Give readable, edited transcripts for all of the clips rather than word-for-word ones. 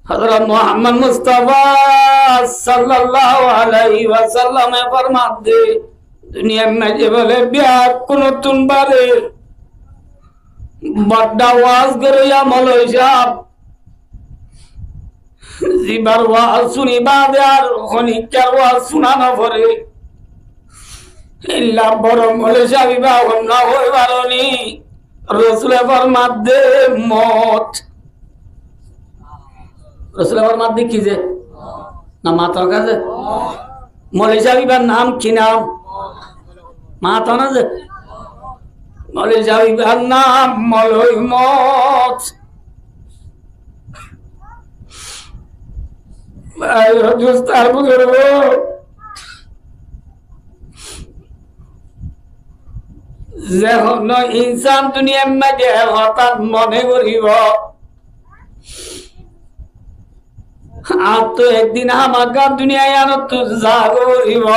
हज़रत मोहम्मद मुस्तफा सल्लल्लाहु अलैहि वसल्लम फरमाते दुनिया में जे बोले ब्याह कोनो तुम बारे बड़ा वाज करो या मौलवी साहब जिबार वाज सुनी बाद यार खनिकर वाज सुनाना पड़े इल्ला बड़ो मौलवी साहब विवाह ना होए बारोनी रसूल फरमाते मौत रसूल फरमाते कीजे ना माता का जे मौलवी साहब विवाह नाम की नाम माता ना जे मौलवी साहब विवाह नाम मौलवी मौत जुस्तार बुजुर्गो যখন ইনসান দুনিয়ার মাঝে হঠাৎ মনে করিব আর তো একদিন আমাকে দুনিয়ায় আনো তো যা করিব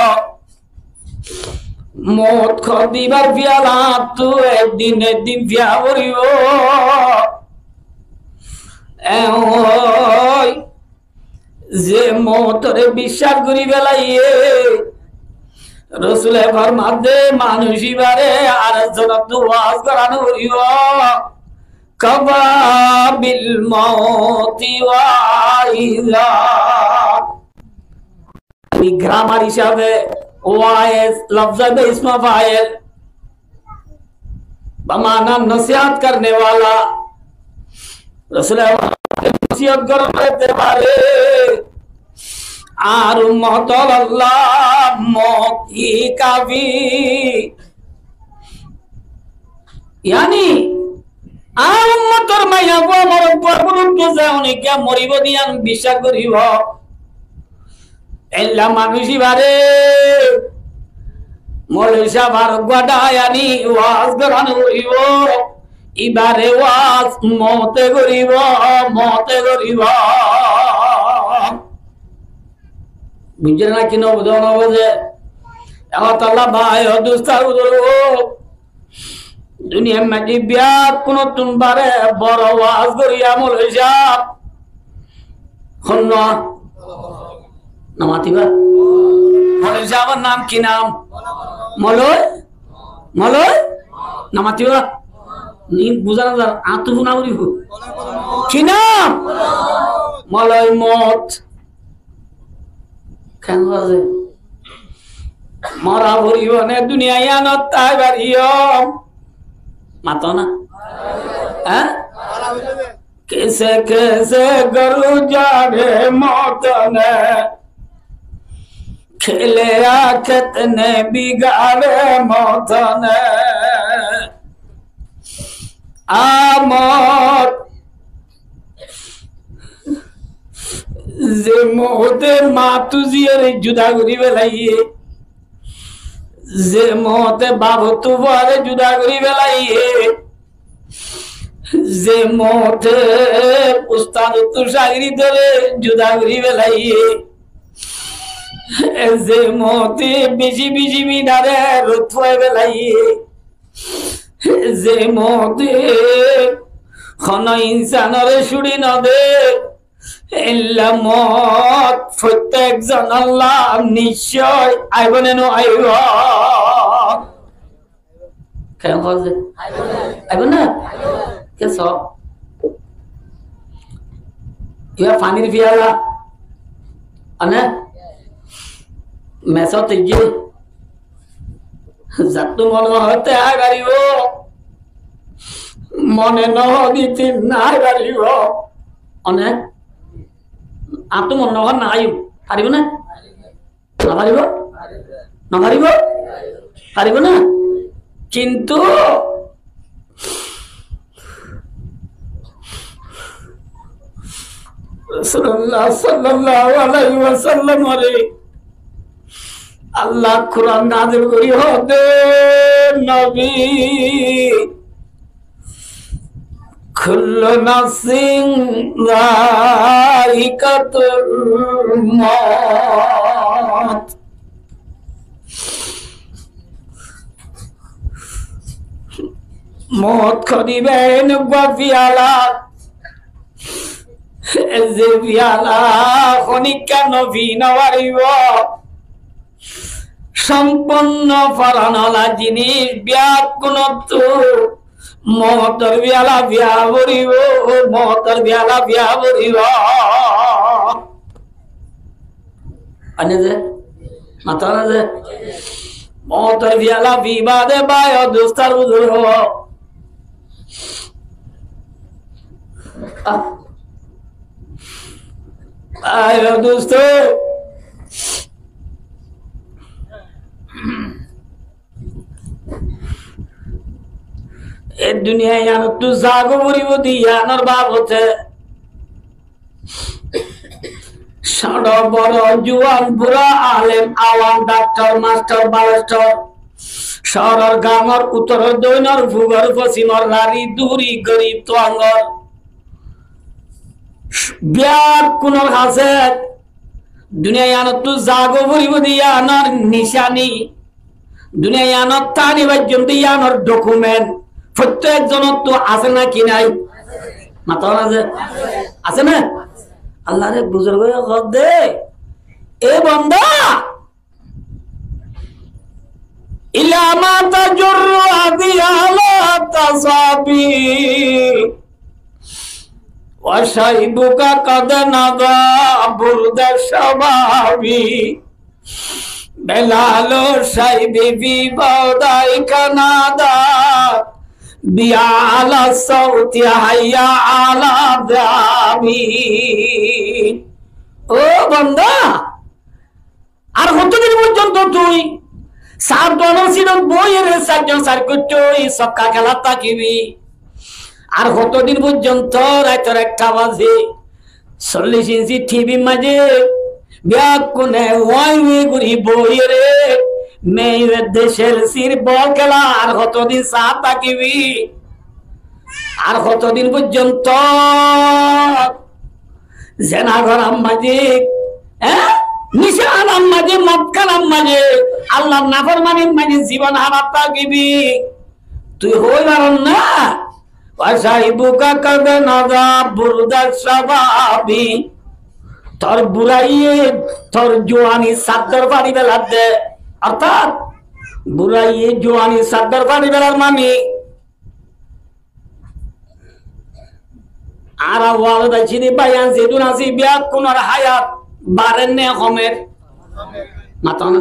মত দিবার পিয়ালা তো একদিন পিয়া করিব যে মতরে বিশ্বাস করি বেলাইয়ে রসুলে ফরমাতে মানুষই বারে আর জনত ওয়াজ করানো হইব কাবা বিল মউতি ওয়াইলা গ্রামার হিসাবে ওয়াইস লফজ বে ইসম ফাইল बमाना नसीहत करने वाला रसूल नसीहत करते बारे আর উম্মত আল্লাহ মতি কাবি यानी আর উম্মতর মাইয়া গো আমার পরবর্তী যাওনি কে মরিব দিয়ান বিশ্বাস করিব এল্লা মানুষই বারে মৌলভী বার গডায়ানি ওয়াজ করানো হইব ইবারে ওয়াজ মতে করিব বুঝে না কিনো বুঝো না বুঝে আমার তাল্লা ভাই দুস্তার দুনিয়া মাঝে বিয়া কোন তুমবারে বড় ওয়াজ করিয়া মৌলভী সাহেব হন্য নামাতিবা মৌলভী সাহেবের নাম কি নাম মলয় নামাতিবা নি বুঝানো যার আতু না করিব কি নাম মলয় মত কেন আছে মরা ভরিবনে দুনিয়ায় আনত তাই বাড়িও মাত না হ্যাঁ कैसे कैसे गरु जागे मौतने खेले आखत ने बिगाड़े मौतने आमोत जे मोहते मातुजियर जुदा करी बेलाइए जे मोहते बाबू तुवारे जुदा करी बेलाइए जे मोहते उस्ताद तुषागिरी दरे जुदा करी बेलाइए जे मोहते बिजी बिजी बिनारे रुतवे बेलाइए जे मोहते खना इंसानरे छुड़ी न दे इल्ला मौत प्रत्येक जन अल्लाह निश्चय आइबने नो आइब কেন কইছে আইব না কে সব ইয়া পানির পিয়ালা আনে মেসো তেজি জাতু মনে হতে আগারিব মনে নদিতে না আগারিব অনেক আপনি মন নগর না আইব পারিব না পারিব না কিন্তু রাসূলুল্লাহ সাল্লাল্লাহু আলাইহি ওয়াসাল্লাম আরে আল্লাহ কুরআন নাযিল করি হতে নবী কুল্লু নাফসিন যায়িকাতুল মউত মত করিবেন গফিয়ালা যে বিয়ালা খনিকা নবী নবারিব সম্পন্ন ফলানলা জিনিস বিয়াত কোনত মহতর বিয়ালা বিয়া বরিব মহতর বিয়ালা বিয়া বরিব আনে যে মাতা না যে মহতর বিয়ালা বিবাদে বায় দোস্তার বুঝুর হব আয় দোস্ত এ দুনিয়ায় জানো তু জাগো বরিব দিয়ানোর বাপ হচ্ছে সাড়া বড় জুয়ান বুড়া আলেম আওয়াম ডাক্তার মাস্টার বারেস্টার শহরের গামর উত্তর দৈনর ভূগর পশ্চিমর নারী দূরি গরিব তোয়াঙ্গর বিয়ার কোনর কাছে দুনিয়ায় জানো তু জাগো বরিব দিয়ানোর নিশানি দুনিয়ায় জানো তানি বাজ্যম দিয়ানোর ডকুমেন্ট প্রত্যেক জনের তো আছে না কি নাই মাতা আছে না আল্লাহ রে বুজুর্গ দে এ বান্দা ইলামা তাজুরু আদিয়ালা তাসাবি ওয়া শাইবুকা কাদ নাদা বুরদা শাবাবি বেলালো শাইবি বিবাদাই কানাদা বিয়ালা সাউতি হাইয়া আলা দাবি ও বান্দা আর কতদিন পর্যন্ত তুই সাত দনসির বইয়ের সাতজন সার করছই সক্কা খেলা তাকিবি আর কতদিন পর্যন্ত রাতের 1টা বাজে 40 ইঞ্চি টিভি মাঝে ব্যাগ কোনে ওয়াই গুড়ি বইয়ের মেয়ের দেশের সির বল খেলা আর কতদিন সাত তাকিবি আর কতদিন পর্যন্ত জেনাঘর আম্মাজি নিশান আম্মাজি মক্কান আম্মাজি আল্লাহ নাফরমানির মাঝে জীবন হারাত তাকিবি তুই হই পারন না ওয়াসাইবুকা কাদ নাদা বুরদা শাবাবি তোর বুড়াইয়ে তোর জোয়ানি সাদর পানি বেলা দে অর্থাৎ বুড়াইয়ে জোয়ানি সাদর পানি বেলার মানে আর ওয়াল দাইছিনি বায়ান যেদুন আসি বিয়া কোনর হায়াত বারেন নে কমের মাতা না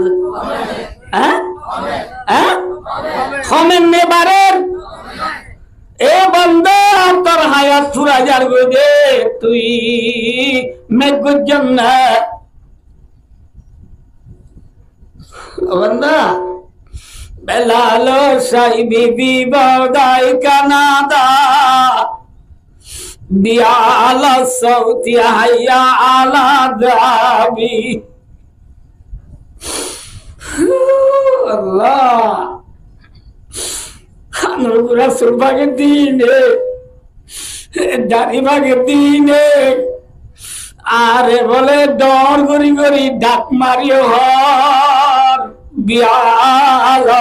হ্যাঁ হ্যাঁ কমেন নে বারেন এ বান্দা তোর হায়াত পুরা যার গো দে তুই মেঘুর জন্য বান্দা বেলালো সাইবি বিবাদাই কানাদা বিয়ালা সাউতি হাইয়া আলা দাবি আল্লাহ আনুরা সুরভাগের দিনে দাড়ি ভাগের দিনে আরে বলে ডর গরি গরি ডাক মারিও হর বিয়ালা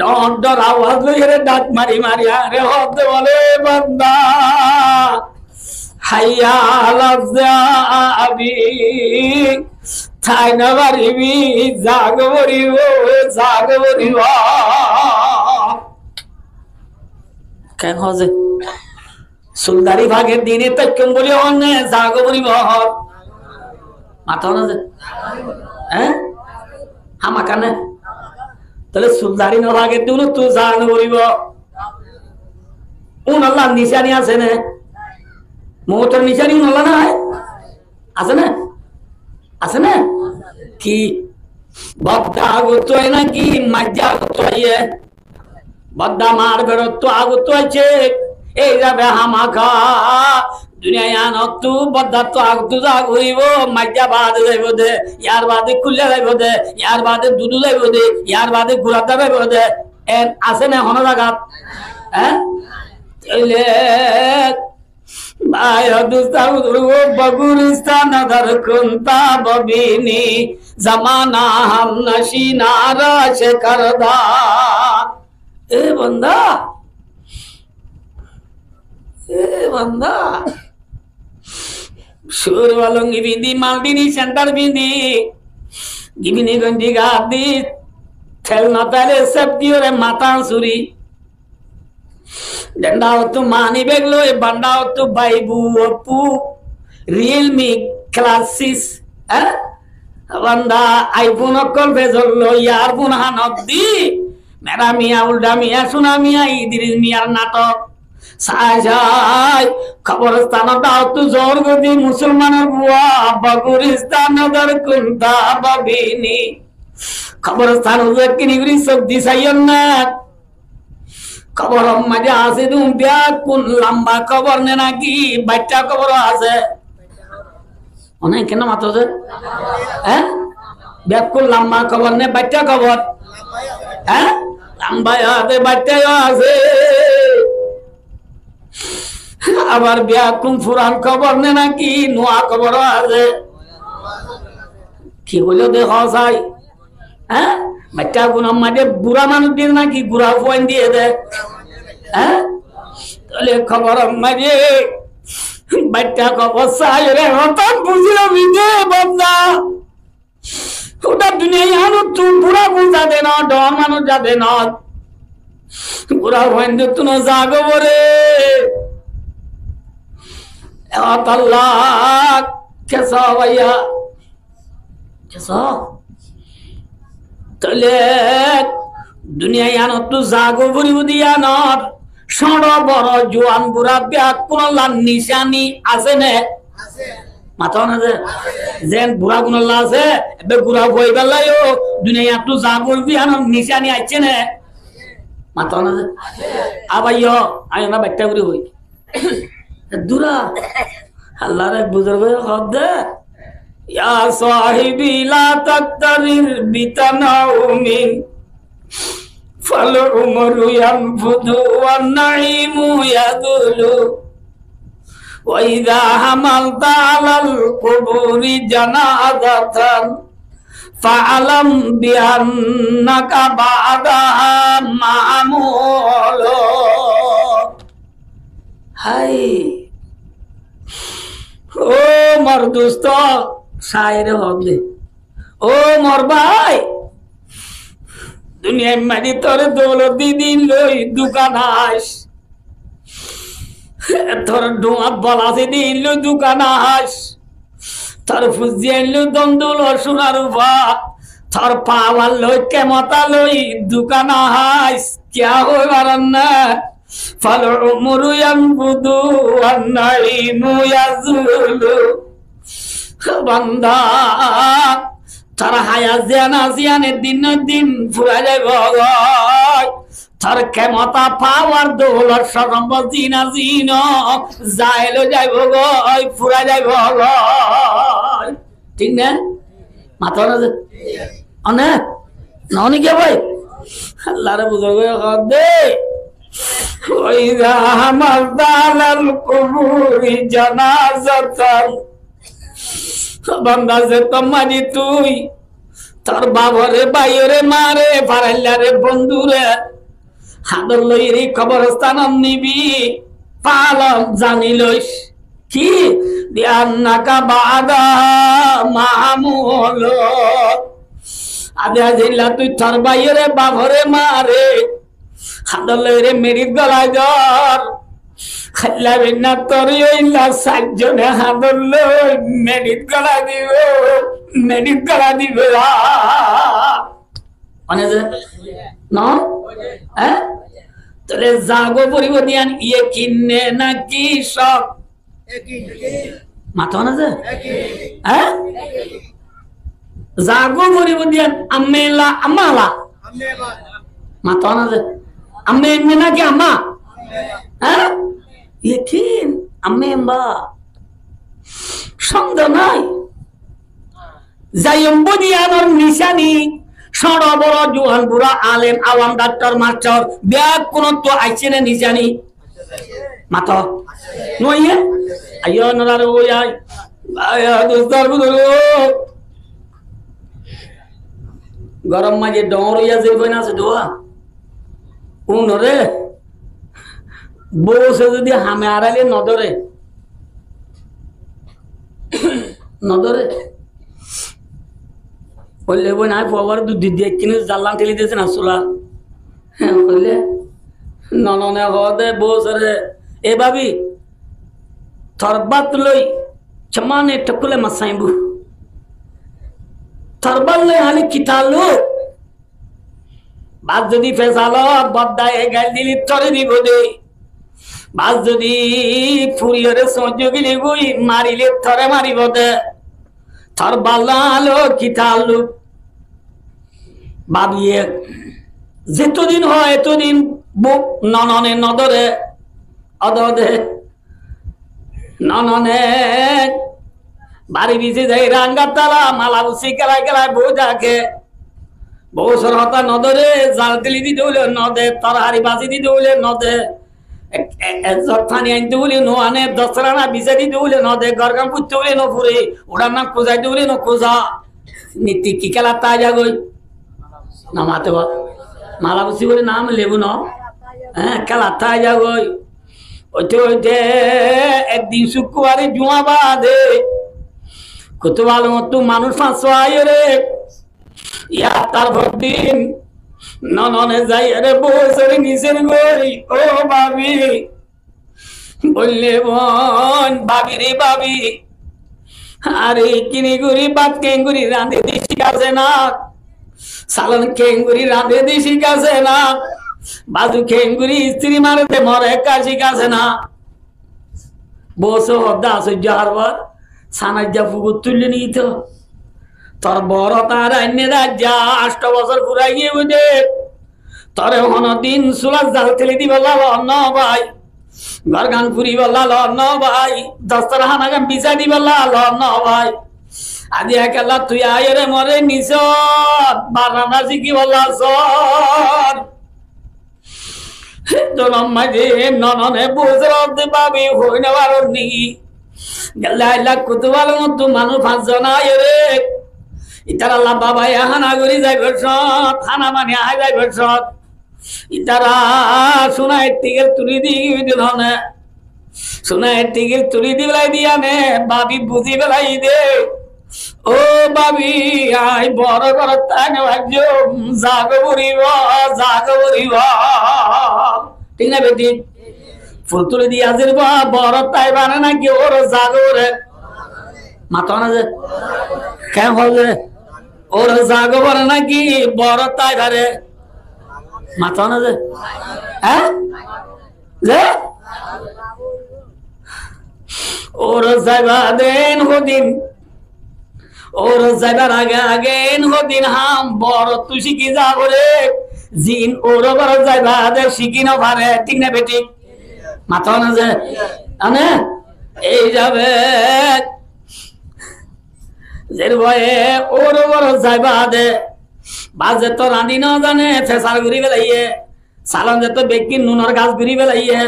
ডর ডর আওয়াজ লইরে ডাক মারি মারি আরে হতে বলে বান্দা হাইয়া আলা যাবি ঠাই না পারিবি জাগ বরিব জাগ বরিব কেন হজে সুলদারি ভাগের দিনে তৈকম বলি অনে জাগ বরিব মাথা না যে হ্যাঁ হামা কানে তাহলে সুলদারি না ভাগের দিন তুই জাগ বরিব উন আল্লাহ নিশানি আছে না মোটর নিশানি আল্লাহ না আছে না আছে না কি বদ্দা আগত হয় নাকি মাজ্জা আগত হয় বদ্দা মার বেরোত আগত আছে এই যাবে হামাখা দুনিয়ায় আনত তু বদ্দা তো আগত জাগ হইব মাজ্জা বাদে যাইব দে ইয়ার বাদে খুললে যাইব দে ইয়ার বাদে দুধু যাইব দে ইয়ার বাদে ঘুরাতে যাইব দে এন আছে না হন জায়গা হ্যাঁ তাইলে बगुरिस्तान दर कुंता बबीनी जमाना हम नशी नाराश करदा ए बंदा সুর বালঙ্গি বিন্দি মালদিনী সেন্টার বিন্দি গিবিনি গন্ডি গাদি ঠেল না তালে সব দিওরে মাথা সুরি डंडा हो तो मानी बैग लो ये बंडा हो तो बाइबू अपू रियलमी क्लासिस बंदा आईफोन कल भेजल लो यार पुनः नदी मेरा मियाँ उल्टा मियाँ सुना मियाँ इधर मियाँ नाटक साजाय कब्रिस्तान दाव तो जोर गदी मुसलमान बुआ बगुरिस्तान दर कुंता बबीनी कब्रिस्तान उधर की निगरी सब दिशायन्ना कबर मजा आसे तुम ब्याह कुन लंबा कबर ने ना की बच्चा कबर आसे उन्हें क्या नाम आता है ब्याह कुन लंबा कबर ने बच्चा कबर लंबा आसे बच्चा आसे अबर ब्याह कुन फुरान कबर ने ना की नुआ कबर आसे की बोलो देखो साई बच्चा गुना मजे बुरा मानुष दिन ना कि बुरा फोन दिए थे तले खबर मजे बच्चा को बसाय रे होता बुझलो विदे बंदा उड़ा दुनिया यानो तू बुरा बुझा देना डॉन मानुष जा देना बुरा फोन दे तू न जागो बोरे अल्लाह कैसा भैया कैसा तले दुनिया यानो तू जागो बुरी बुदिया नर षोड़ो बड़ो जुआन बुरा ब्याह कुनल्ला निशानी आसे ने माता ना जे जेन बुरा कुनल्ला आसे बे बुरा कोई गल्ला यो दुनिया यानो तू जागो बियानो निशानी आचे ने माता ना जे आबायो आयो ना बैठा बुरी हुई दूरा अल्लाह रे बुजुर्ग खद या साहिबी ला तक्तरिर बितनाउमिन फल उमरु यनफुदु वन नईमु यदुलु व इज़ा हमलता अलल कुबूरि जनाज़तन फअलम बिअन्नका बअदहा मामूलु हाय ओ मर्दुस्त शायर होले ओ मोर भाई दुनिया में तोरे दौलत दी दिन लोई दुकान आस तोर डुआ बला से दिन लो दुकान आस तोर फुजियन लो दंदुल और सुनारुबा तोर पावल लो के मता लोई दुकान आस क्या हो वरना फल उमरु यनफुदु वन नईमु यज़ुलु बंदा तार हाया जियाना जियाने दिन दिन फुरा जाए भगवान तार केमता पावर दौलत संपद जीना जीनो जाएलो जाए भगवान फुरा जाए भगवान ठीक है माता ना अने नौनी क्या भाई अल्लाह रे बुजुर्ग खादे वैदा हमदालल कुबूरी जनाज़तन बंदा से तुम्हारी तुई तार बाबरे बाइरे मारे फारल्ला रे बंधुरे हादर लइरी कब्रस्तान निबी पालम जानिलइस की दियान्नाका बादा मामूलो आदे जिल्ला तुई तार बाइरे बाबरे मारे हादर लइरे मेरी गला जर खल्ला बिना तोरियो इल्ला साजने हादल्लो मेडिट करा दिबो अने जे न तले जागो परिबो दियान ये किन्ने ना की शक माथा ना जे जागो परिबो दियान अम्मेला अम्माला माथा ना जे अम्मे ना की अम्मा yakin amemba সন্দেহ নাই জায়ম্বদিয়ানোর নিশানি সড় বড় জোহান বুড়া আলেম আওয়াম ডাক্তার মাস্টার ব্যাগ কোন তো আইছে না নিশানি মাথা নইয়ে আইও নরার ওয়াই আয়া দোস্তার বুদলো গরম মাঝে ডরইয়া যাইব না আছে দোয়া উনরে বউ সে যদি হামে আড়ালে নদরে নদরে বললে বই নাই পবার দুধ দিয়ে কিনে জানলাম ঠেলে দিয়েছে না চোলা হ্যাঁ বললে নননে হদে বসরে এ ভাবি থরবাত লই চমানে টকুলে মাসাইবু থরবাল লই হালি কিতালো বাদ যদি ফেসালো বদ্দায় গাল দিলি তরে দিব দে বাদ যদি ফুরিয়রে সহ্য গিলি গুই মারিলে থরে মারিব দে থরবাল আলো কিতালো ভাবিয়ে যেতদিন হয় এতদিন বুক নননে নদরে অদদে নননে বাড়ি বিছে যাই রাঙ্গার তালা মালা উসি কেলায় কেলায় বউ যাকে বউ সরহতা নদরে জাল দিলি দিতে হলে নদে তরহারি বাজি দিতে হলে নদে জথানি আনতে হলে নো আনে দশরানা বিছে দিতে হলে নদে গরগাম পুঁততে হলে ন ফুরে ওটার নাম খোঁজাইতে হলে ন খোঁজা নীতি কি খেলা তা যাগই নামাতে বা মালা বসি বলে নাম লেবু ন হ্যাঁ খেলা তা যাগই ওইতে ওইতে একদিন শুক্রবারে জুমা বাদে কত ভালো মতো মানুষ ফাঁসো আয় রে ইয়া তারপর দিন নননে যাই রে বসে নিচের গই ও ভাবি বললে বোন ভাবি রে ভাবি আরে কিনি গুড়ি বাদ কেঙ্গুরি রাঁধে দিয়ে শিখাছে না সালন কেঙ্গুরি রাঁধে দিয়ে শিখাছে না বাজু কেঙ্গুরি স্ত্রী মারতে মরে কাজ শিখাছে না বসে হদ্দা সহ্য হারবার সানাজ্জা ফুকুর তুললে নিত তোর বড় তার রাজ্যা 8 বছর পুরাই গিয়ে বুঝে তোর হন দিন সুলাস জাল ঠেলে দি বললা ন ভাই গরগান পুরি বললা ন ভাই দস্তর হানাগাম বিচা দি বললা ন ভাই আজি একেলা তুই আয় রে মরে নিস বারানা শিখি বললা সর তোর মাঝে নননে বুঝতে পাবি হই না পারো নি গেলা কুতুবাল মতো মানুষ 5 জন আয় রে ইতারা আল্লাহ বাবা হানা গড়ি যাইব সব হানা মানে আয় যাইব সব ইতারা সোনায় টিকের তুলি দিয়ে ধনে সোনায় টিকের তুলি দি বেলাই দিয়া নে বাবি বুঝি বেলাই দে ও বাবি আই বড় বড় তানে ভাগ্য জাগ বরিব ঠিক না বেটি ফুল তুলে দিয়ে আজির বড় তাই বানে নাকি ওর জাগরে মাথা না যে কেন হবে ওর জাগ বলে নাকি বড় তাই বারে মাথা না যে হ্যাঁ যে ওর যাইবা দেন হদিন ওর যাইবার আগে আগে হদিন হাম বড় তুই শিখি যাব রে জিন ওর বড় যাইবা দে শিখি না পারে ঠিক না বেটি মাথা না যে আনে এই যাবে যের ভয়ে ওর বড় যাইবা দে বাজে তো রাঁধি না জানে ফেসার ঘুরি বেলাইয়ে সালান যে তো বেকি নুনর গাছ ঘুরি বেলাইয়ে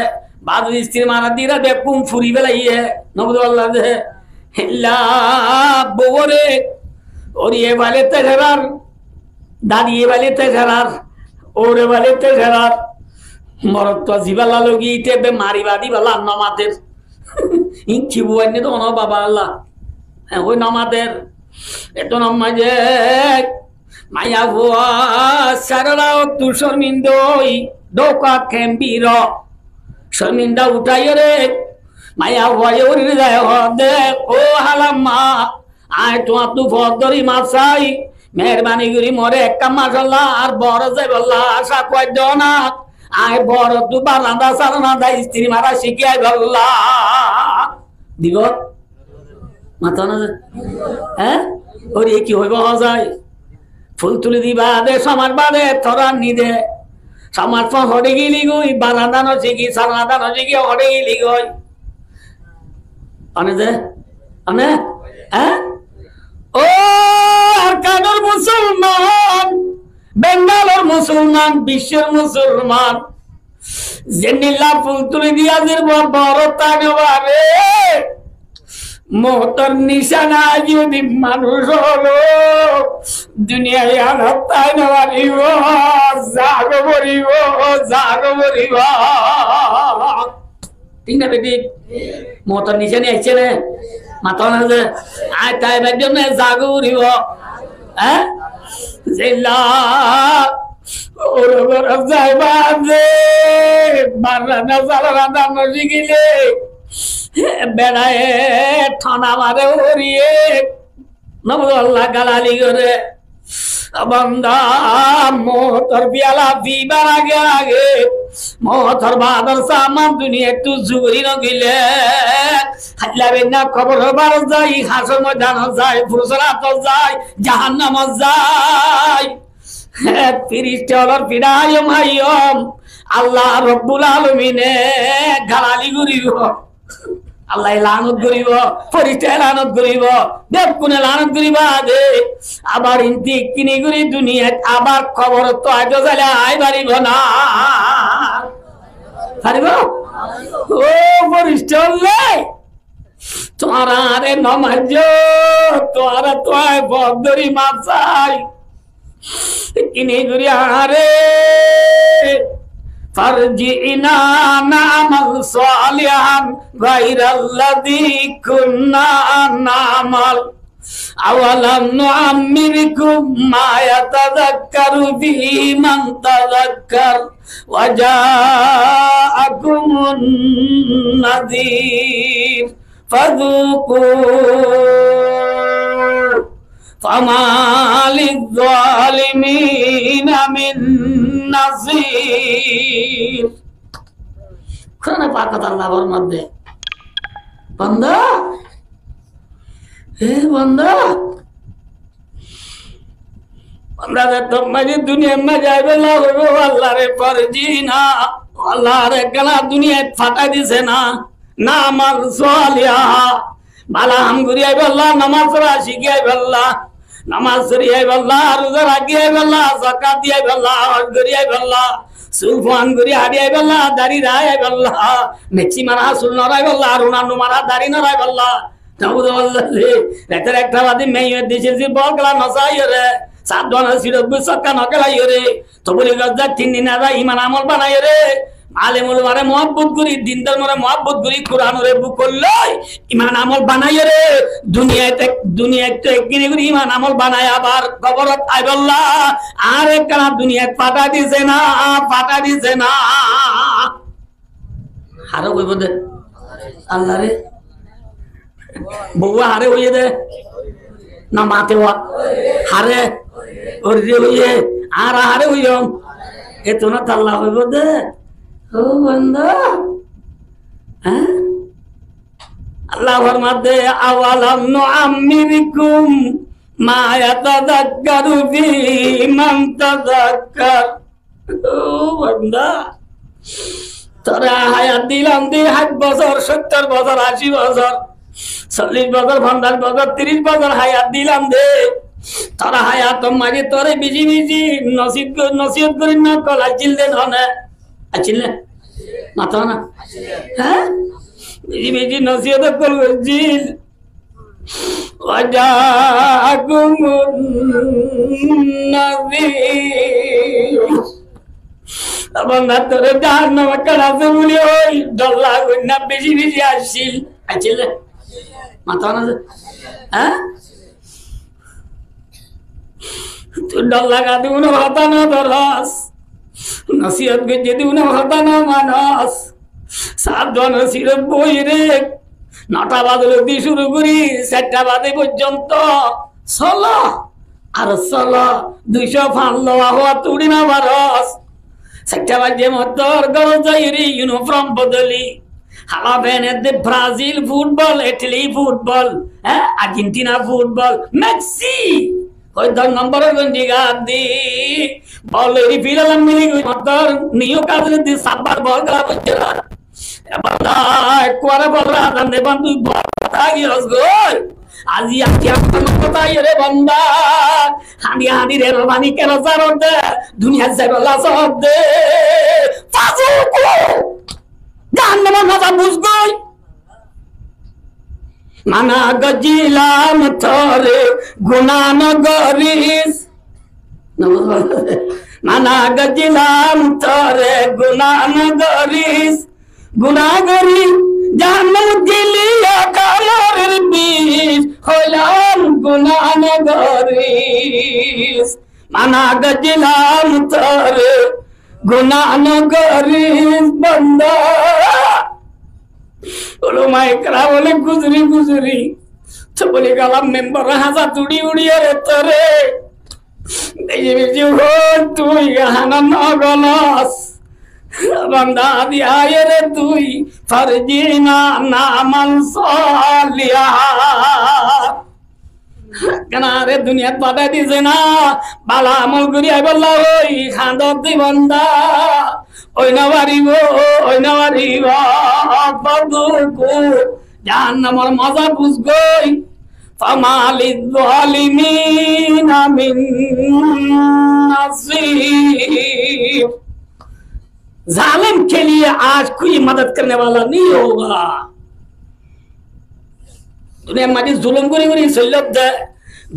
বাজু স্ত্রী মারা দিরা বেকুম ফুরি বেলাইয়ে নবদ আল্লাহ দে হিল্লা বউরে ওরিয়ে বালে তেজার দাঁড়িয়ে বালে তেজার ওরে বালে তেজার মরত তো জিবালা লগি টেবে মারিবাদি বালা নমাতের ইঞ্চি বুয়াইনে তো অন বাবা আল্লাহ ওই নমাতের এত নমাজে মায়া ভুয়া সারলাও তু শর্মিন্দই ডোকা খেম্বির শর্মিন্দা উঠাই রে মায়া ভয় উড়ি যায় দে ও হালাম্মা আয় তোমার তু ফদরি মাছাই মেহরবানি করি মরে একটা মাসাল্লাহ আর বড় যাই বললা আশা কয় না আয় বড় তু বারান্দা সারান্দা স্ত্রী মারা শিখিয়াই বললা দিব মাথা না হ্যাঁ ওর কি হইব যায় ফুল তুলে দিবা দে সমাজ বাদে থরান নি দে সমাজ হড়ে গিলি গই বারান্দা শিখি সারান্দা শিখি হড়ে গিলি গই আনে যে আনে হ্যাঁ ও আরকানোর মুসলমান বেঙ্গালোর মুসলমান বিশ্বের মুসলমান জেনিলা ফুল তুলে দিয়া যে বড় তানবারে মোহতর নিশানা যদি মানুষ হলো দুনিয়ায় আনার তানবারিব জাগ বরিব ঠিক না বেটি মোহতর নিশানি আইছে না মাথা না যে আয় তাই জন্য জাগু উড়িব হ্যাঁ জিল্লা ওর যাইবা যে বারানা জালারা দাম শিখিলে বেড়ায় ঠানা মারে উড়িয়ে নবুল্লাহ গালালি করে বন্দা মোতর পিয়ালা পিবার আগে আগে মোতর বাদর সামান দুনিয়া একটু জুরি নগিলে হাল্লাবে না খবর হবার যাই হাসর ময়দান যায় ফুরসরাত যায় জাহান্নাম যায় $30 ফিরায় মাইয়ম আল্লাহ রব্বুল আলামিনে গালালি করিব আল্লাহ লানত করিব ফরিস্তায় লানত করিব দেবগুণে লানত করিব দে আবার ইন্তি কিনি করি দুনিয়াত আবার খবর তো আগে যাইলে আই পারিব না পারিব ও ফরিস্তা তোমারা আরে নমাজ তোমারা তো আয় বদরি মাপ চাই কিনি করি আরে فرجعنا نعمل صالحا غير الذي كنا نعمل أولم نعمركم ما يتذكر فيه من تذكر وجاءكم النذير فذوقوا فما للظالمين من নাসির কোরআনে পাক আল্লাহর মধ্যে বান্দা হে বান্দা বান্দা তো মাঝে দুনিয়া মে যাবে না আল্লাহরে ফরজিনা আল্লাহরে গলা দুনিয়া ফাটা দিছে না নামাল সালিহা বালা হাম গুরিয়াই আল্লাহ নামাজ পড়া শিখাই আল্লাহ নামাজ পড়িয়াই আল্লাহ রোজা রাখিয়াই আল্লাহ যাকাত দিয়াই আল্লাহ হজ করিয়াই আল্লাহ সুলফান করি হারিয়াই আল্লাহ দাড়ি রায় আল্লাহ মেচি মারা সুল নরাই আল্লাহ রুনানু মারা দাড়ি নরাই আল্লাহ তাউদ আল্লাহ রাতের একটা বাদি মেয়ে দিছে যে বগলা নসাই রে সাত দোনা সির বুসকা নকলাই রে তবলি গজ্জা তিন দিন আদা ঈমান আমল বানাই রে আলেমুল মারে মোহাব্বত করি দিনদার মারে মোহাব্বত করি কোরআন রে বুক করলই ঈমান আমল বানাই রে দুনিয়াতে একদিনে করে ঈমান আমল বানায় আবার কবরত আইবাল্লাহ আর একখানা দুনিয়া পাটা দিছে না হারে কইব দে আল্লাহ রে বউয়া হারে হইয়ে দে না মাতে হারে ওর রে হইয়ে আর হারে হইয়ম এত না আল্লাহ হইব দে ও বান্দা হ্যাঁ আল্লাহ ফরমাতে আওয়ালাম নুআম্মিরকুম মা ইয়াতাযাক্কারু ফীহি মান তাযাক্কার ও বান্দা তোরা হায়াত দিলাম দি 60 বছর 70 বছর 80 বছর 40 বছর 50 বছর 30 বছর হায়াত দিলাম দে তোরা হায়াত মাঝে তোরে বিজি বিজি নসিহত করি না কলা চিলদে ধনে আছিলেন মাথা না হ্যাঁ বেজি বেজি নসিহত করবো জিল বন্ধা তোরে জাহান্নাম কাছে বলি ওই ডল্লা না বেশি বেশি আসছিল আছিলেন মাথা না হ্যাঁ তুই ডল্লা কাঁদি উনি ভাতা না ধরস নসিহত কে যদি উনি হতা না মানস সাবধান সিরপ বই রে 9টা বাজলে দিয়ে শুরু করি 4টা বাজে পর্যন্ত চলো আর চলো 200 ফানলো হওয়া তুড়ি না বারস 4টা বাজে মতর গরজ যাই রে ইউনিফর্ম বদলি হালা বেনে ব্রাজিল ফুটবল ইটালি ফুটবল হ্যাঁ আর্জেন্টিনা ফুটবল মেক্সি ওই 10 নম্বরের গঞ্জি গাদি বলেরি ফিরালাম মিলি মতর নিও কাজে দি সাবার বল গলা বজরা বান্দা কোরা বলরা দন্দে বন্ধু কথা গিয়স গই আজি আকি আপন কথা রে বান্দা হানি রে রবানি কেন জারদ দুনিয়া জাগলা সব দে ফাজু কো জাহান্নাম মজা বুঝ গই মানা গজিলাম তোরে গুনাহ নগরিস মানা গজিলাম তোরে গুনাহ নগরিস গুনাহগারি জাহান্নাম গিলিয়া কালোর নগরিস মানা গজিলাম তোরে গুনাহ নগরিস বান্দা ওলামায়ে কেরাম বলে গুজরি গুজরি তো বলে গেলাম মেম্বার হাজা তুড়ি উড়িয়ে রে তোরে তুই হানা নগলস বান্দা দিয়া রে তুই ফরজিনা নামাল সালিয়া কেন রে দুনিয়াত বাধা দিছে না বালা আমল করি বললা ওই খাঁদর দি বান্দা ওই না পারিব জাহান্নামের মজা বুঝগই ফামালিল যালিমিনা মিন নাসির जालिम के लिए आज कोई मदद करने वाला नहीं होगा दुनिया में जुलुम करी करी सल्लत दे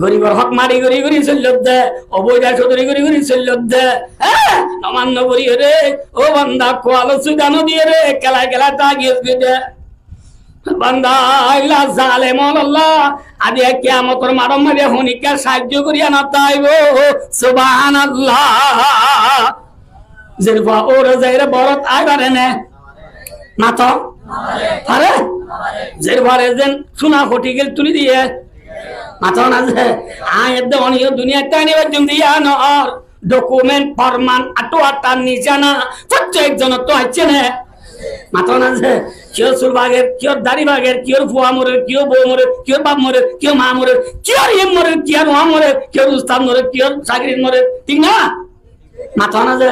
गरीबर हक मारी करी करी सल्लत दे अबोजा चौधरी करी करी सल्लत दे नमान्य करी रे ओ बंदा कोआलो सुदानो दिए रे केला केला तागिस दे बंदा अल्लाह जालिम अल्लाह आदि कियामतर मारम मारे हनिका साহায্য করিয়া না তাইবো সুবহানাল্লাহ जिरवा और जहर बरत आइबारे ने ना तो अरे जिरवा रे जन सुना खोटी गेल तुली दिए ना तो ना जे आय दे ओनियो दुनिया तानी वजन दिया न और डॉक्यूमेंट फरमान अटो अटा निजाना सच्चे एक जन तो आछे ने ना तो ना जे क्यों सुरबागे क्यों दाढ़ी बागे क्यों फुआ मोरे क्यों बो मोरे क्यों बाप मोरे क्यों मां मोरे क्यों ये मोरे क्यों वहां मोरे क्यों उस्ताद मोरे क्यों सागिर मोरे ठीक ना माथा ना जे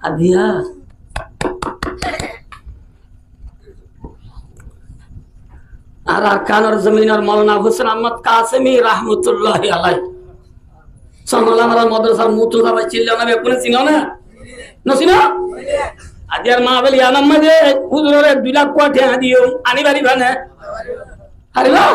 अदिया अरकान और जमीन और मौलाना हुसैन अहमद कासिमी रहमतुल्लाह अलैह समला मारा मदरसा मुतु का चिल्ला ना बेपुने सिनो ना न सिनो अदियार मावेली आनम मजे हुजूर रे 2 लाख कोठे दियो आनी बारी बने अरे वाह